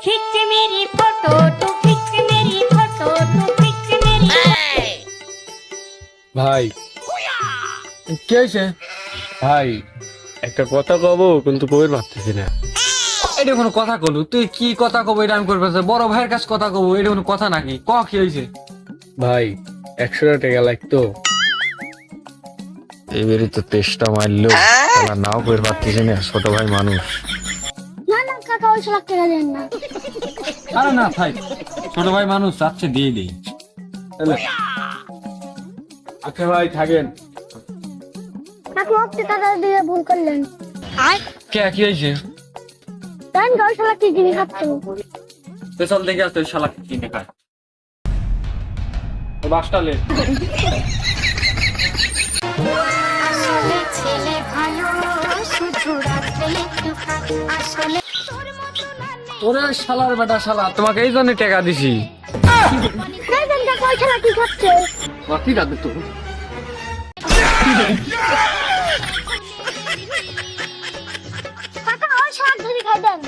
खिंच मेरी फोटो तू खिंच मेरी फोटो तू खिंच मेरी ভাই কি হয়েছে? ভাই একটা কথা কব কিন্তু কইর ভাবতেছি না। এটা কোনো কথা কলু? তুই কি কথা কব? এটা আমি করবো বড় ভাইয়ের কাছে কথা কব? এটা কোনো কথা নাকি? কি হয়েছে? ভাই 100 টাকা লাগতো। এবারে তো তেষ্টা মারলো, তাহলে নাও কইর ভাবতেছি না, ছোট ভাই মানুষ। না না কাকা ওই লাখ টাকা দেন না আরে না ভাই, ছোট ভাই মানুষ চাচ্ছে দিয়ে দিই। আচ্ছা ভাই থাকেন। কাকু আপনি টাকা দিয়ে ভুল করলেন কে কি হয়েছে? দেন ওই শালা কি জিনিস খাচ্ছে পেছন থেকে আসতে ওই শালা কিনে খায়। ওই বাসটা লে। আসলে ছেলে ভালো শুধু রাতে একটু আসলে ওরে শালার বেটা শালা, তোমাকে এই জন্য টাকা দিছি। দেন কাকা ওই শালা কি খাচ্ছে বাকি রাতে তো কাকা ওই শালা ধরে খাই দেন